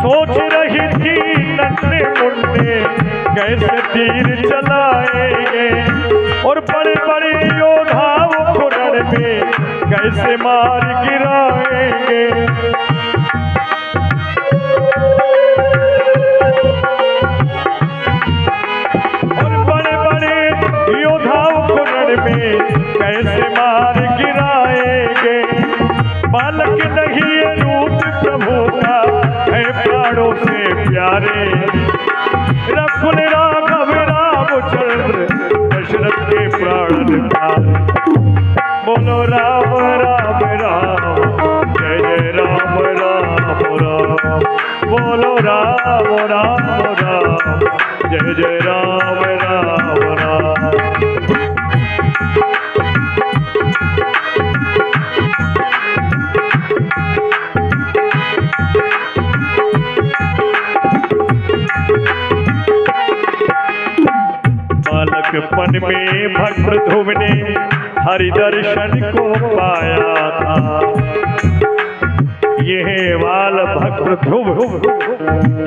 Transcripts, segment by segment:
सोच रही थी नन्हे मुन्ने कैसे तीर चलाएंगे, और बड़े बड़े योद्धाओं को रण में कैसे मार गिराएंगे। और बड़े बड़े योद्धाओं को रण में कैसे मार गिराएंगे। बालक नहीं ये रूप प्रभु का है प्राणों से प्यारे, रघुकुल राघव रामचंद्र दशरथ के प्राण प्यारे। बोलो राम राम राम जय जय राम राम राम, बोलो राम राम राम जय जय राम राम राम। बालकपन में भक्त ध्रुव ने हरि दर्शन को पाया था। यह बाल भक्त ध्रुव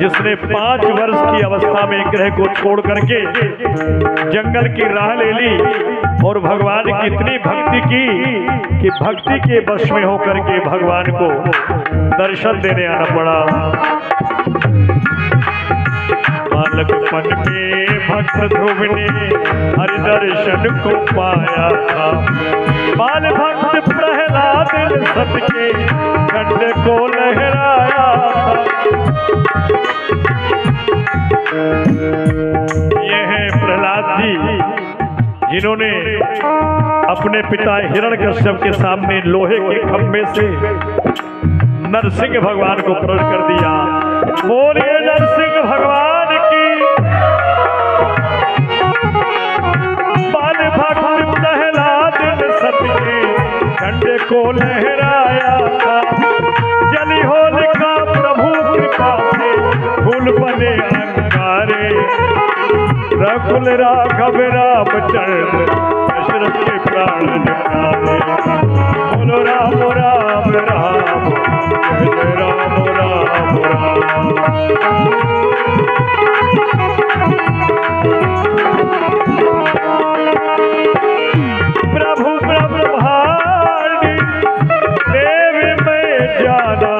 जिसने 5 वर्ष की अवस्था में ग्रह को छोड़ करके जंगल की राह ले ली और भगवान की इतनी भक्ति की कि भक्ति के वश में होकर के भगवान को दर्शन देने आना पड़ा। बालकपन में भक्त ध्रुव ने हरि दर्शन को पाया था। बाल भक्त प्रहलाद ने सत के खंड को लहराया था। ये है प्रहलाद जी जिन्होंने अपने पिता हिरण्यकश्यप के सामने लोहे के खंभे से नरसिंह भगवान को प्रकट कर दिया। बोलिए नरसिंह भगवान की। बाल भक्त प्रहलाद ने सत के खंडे को लहराया था। जली होलिका प्रभु कृपा से फूल बने अंगारे, रघुकुल राघव रामचंद्र दशरथ के प्राण प्यारे। बोलो राम राम राम जय राम राम राम। प्रभु ब्रह्मांडी देव में जाना,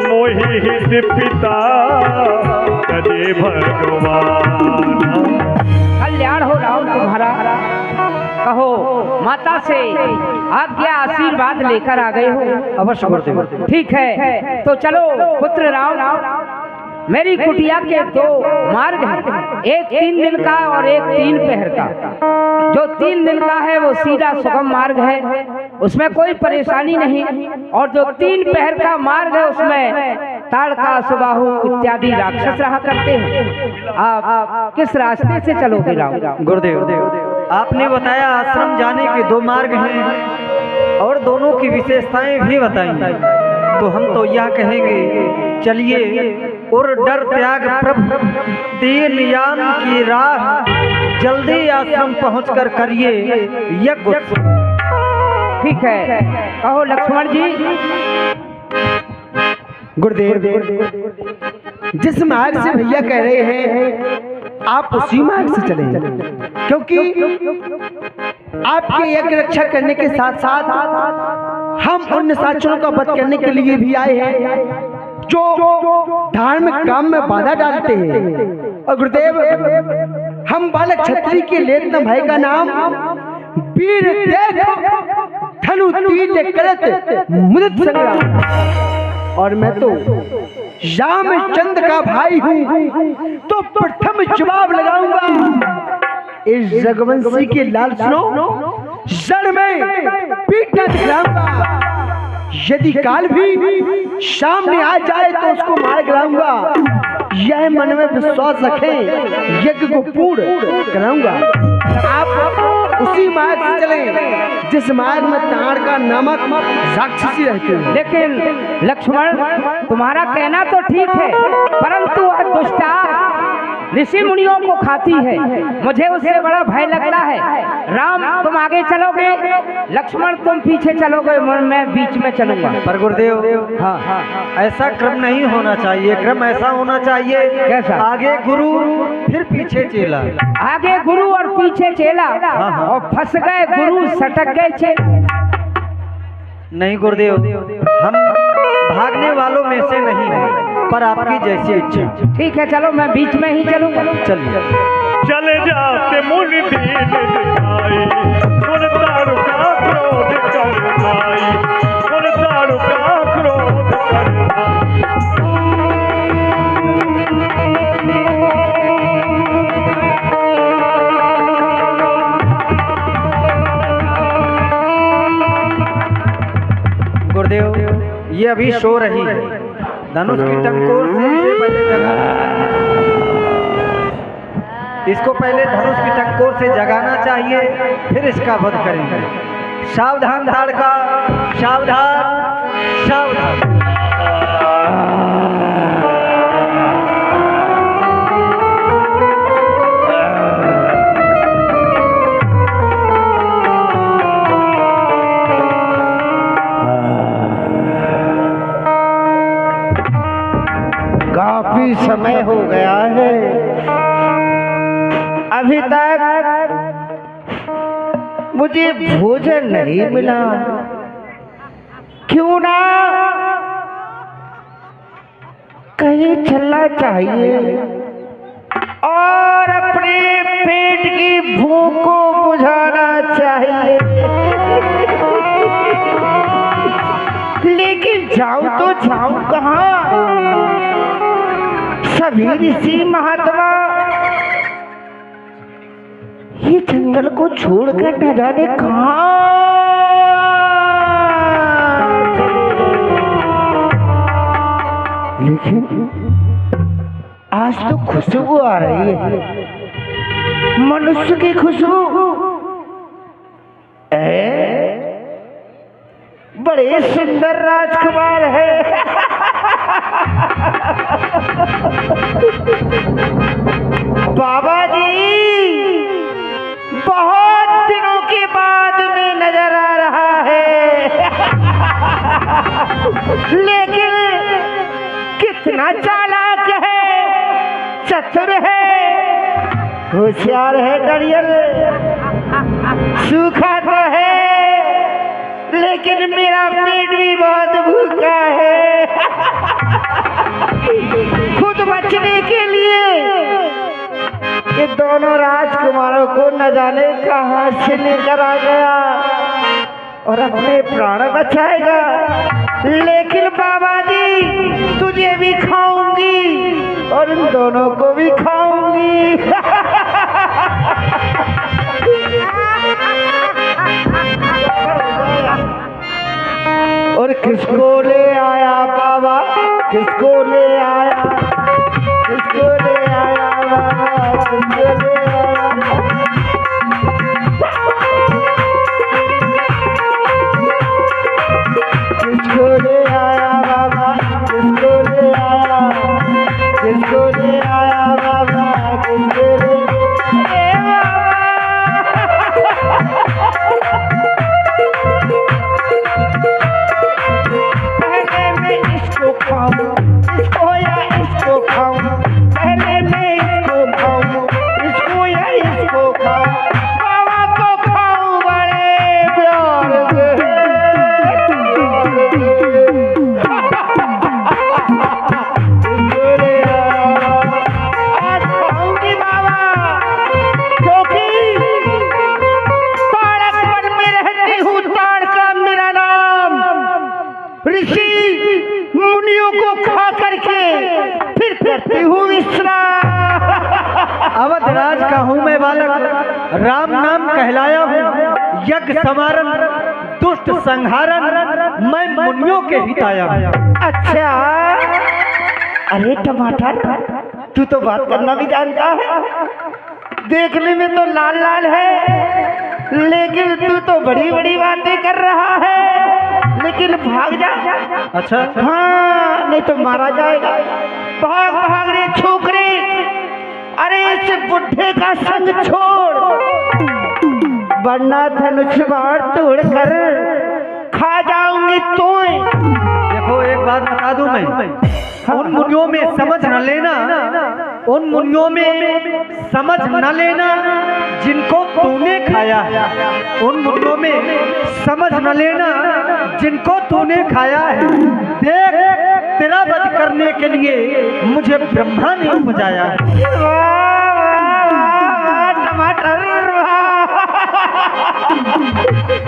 मोहि हित पिता तजे भगवान। कल्याण हो राम तुम्हारा। कहो माता से आज्ञा आशीर्वाद लेकर आ गए हो। अवश्य गुरुदेव। ठीक है तो चलो पुत्र राम, मेरी कुटिया के 2 मार्ग हैं, एक 3 दिन का और एक 3 पहर का। जो 3 दिन का है वो सीधा सुगम मार्ग है, उसमें कोई परेशानी नहीं। और जो 3 पहर का मार्ग है उसमें ताड़का सुबाहु इत्यादि राक्षस रहा करते हैं। आप किस रास्ते से चलोगे राम? गुरुदेव आपने बताया आश्रम जाने के 2 मार्ग हैं और दोनों की विशेषताएं भी बताई, तो हम तो यह कहेंगे चलिए और डर त्याग प्रभु दीन यान की राह, जल्दी आश्रम पहुंचकर करिए यज्ञ। ठीक है कहो लक्ष्मण जी। गुरुदेव जिस मार्ग से भैया कह रहे हैं आप उसी मार्ग से चलें, क्योंकि आपके यज्ञ रक्षा करने के साथ साथ हम उन निशाचरों का वध करने के लिए भी आए हैं जो धार्मिक काम में बाधा डालते हैं। और गुरुदेव हम बालक क्षत्रिय के लेतना भाई का नाम वीर देख धनु तीर करत मुदित संग्राम, और मैं तो रामचंद्र का भाई हूँ, तो प्रथम जवाब लगाऊंगा इस जगवंशी के लाल सुनो जड़ में पीटना दिखलाऊंगा। यदि काल भी सामने आ जाए तो उसको मार गिराऊंगा। यह मन में विश्वास रखें, यज्ञ को पूर्ण कराऊंगा। आप उसी मार्ग से चलें जिस मार्ग में ताड़का नामक राक्षसी रहती है। लेकिन लक्ष्मण तुम्हारा कहना तो ठीक है, परंतु वह दुष्टा ऋषि मुनियों को खाती है, मुझे उससे बड़ा भय लगता है। राम तुम आगे चलोगे, लक्ष्मण तुम पीछे चलोगे, मैं बीच में चलूंगा। पर गुरुदेव, हाँ ऐसा क्रम नहीं होना चाहिए। क्रम ऐसा होना चाहिए, कैसा? आगे गुरु फिर पीछे चेला। आगे गुरु और पीछे चेला, और फंस गए गुरु, सटक गए चेला। नहीं गुरुदेव, हम भागने वालों में से नहीं हैं, पर आपकी जैसी इच्छा। ठीक है, चलो मैं बीच में ही चलूंगा। चलिए। चले जाते मुनि दीन दिखाई, सुन तारु का क्रोध कर भाई, सुन तारु का क्रोध कर भाई। गुरुदेव, ये अभी सो रही है, धनुष की टंकोर से इसे पहले इसको पहले धनुष की टंकोर से जगाना चाहिए, फिर इसका वध करेंगे। सावधान धाड़का, सावधान सावधान। काफी समय हो गया है, अभी तक मुझे भोजन नहीं मिला। क्यों ना कहीं चलना चाहिए और अपने पेट की भूख को बुझाना चाहिए। लेकिन जाऊं तो जाऊं कहाँ? सभी ऋषि महात्मा ये जंगल को छोड़कर न जाने कहाँ चले गए। लेकिन आज तो खुशबू आ रही है, मनुष्य की खुशबू। बड़े सुंदर राजकुमार है। बाबा जी, बहुत दिनों के बाद में नजर आ रहा है। लेकिन कितना चालाक है, चतुर है, होशियार है, डरियल सूखा तो है, लेकिन मेरा पेट भी बहुत भूखा है। खुद बचने के लिए ये दोनों राजकुमारों को न जाने कहां से लेकर आ गया और अपने प्राण बचाएगा। लेकिन बाबा जी, तुझे भी खाऊंगी और इन दोनों को भी खाऊंगी। और किसको ले आया बाबा, किसको ले आया, किसको ले आया बाबा, किसको ले आया? किसको ले आया बाबा, किसको ले आया, किसको ले आया बाबा, किसको ले अवधराज का हूँ मैं बालक, राम नाम कहलाया हूँ, यज्ञ समारन दुष्ट संहारन, मैं मुनियों के हिताया हूँ। अच्छा, अरे टमाटर, तू तो बात करना भी जानता है। देखने में तो लाल लाल है, लेकिन तू तो बड़ी बड़ी बातें कर रहा है। लेकिन भाग जा। अच्छा, हाँ, नहीं तो मारा जाएगा। भाग भाग रे छोकरे, अरे इस बुढ़े का संग छोड़, वरना धनुष बाण तोड़ कर खा जाऊंगी तू। देखो एक बात बता दूं मैं, उन मुनियों में समझ न लेना, उन मुनियों में समझ न लेना जिनको तूने खाया है, उन मुनियों में समझ न लेना जिनको तूने खाया है। देख तेरा वध करने के लिए मुझे ब्रह्मा ने उपजाया है। टमाटर,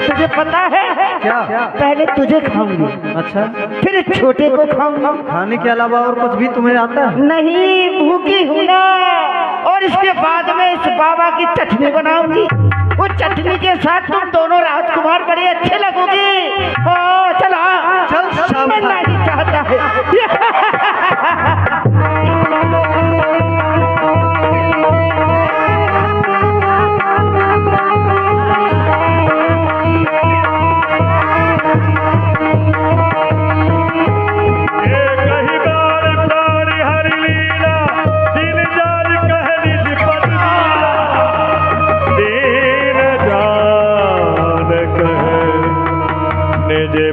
तुझे पता है क्या? पहले तुझे खाऊंगी, अच्छा, फिर छोटे को खाऊंगा। खाने के अलावा और कुछ भी तुम्हें आता है? नहीं, भूखी हूँ ना। और इसके बाद में इस बाबा की चटनी बनाऊंगी, उस चटनी के साथ तुम दोनों राजकुमार बड़े अच्छे लगोगे। चलो चल शाम मैं नहीं चाहता है।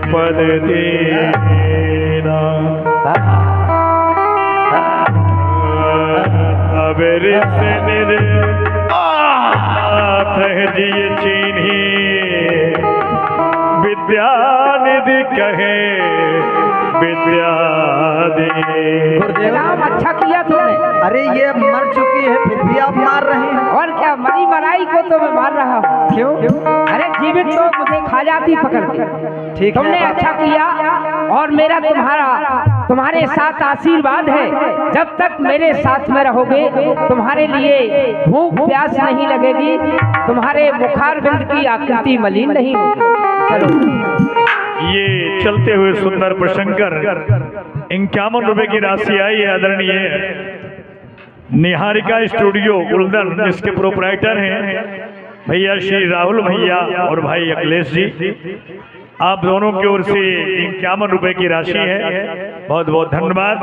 पद दीना अबेर से निरे जिये चीन्ही विद्या निधि कहे विद्या दे। नाम अच्छा किया तुमने। अरे ये मर चुकी है फिर भी आप मार रहे हैं। और क्या, मरी मराई को तो मैं मार रहा हूँ। क्यों? अरे जीवित तो मुझे खा जाती पकड़ के। ठीक तुमने है, अच्छा किया, और मेरा तुम्हारे साथ आशीर्वाद है। जब तक मेरे साथ में रहोगे तुम्हारे लिए भूख प्यास नहीं लगेगी, तुम्हारे मुखारबिंद की आकृति मलिन नहीं होगी। चलो। ये चलते हुए सुंदर प्रशंकर 51 रुपए की राशि आई है आदरणीय निहारिका स्टूडियो उल्दन, जिसके प्रोपराइटर हैं भैया श्री राहुल भैया और भाई अखिलेश जी। आप दोनों की ओर से 51 रुपए की राशि है। बहुत बहुत धन्यवाद।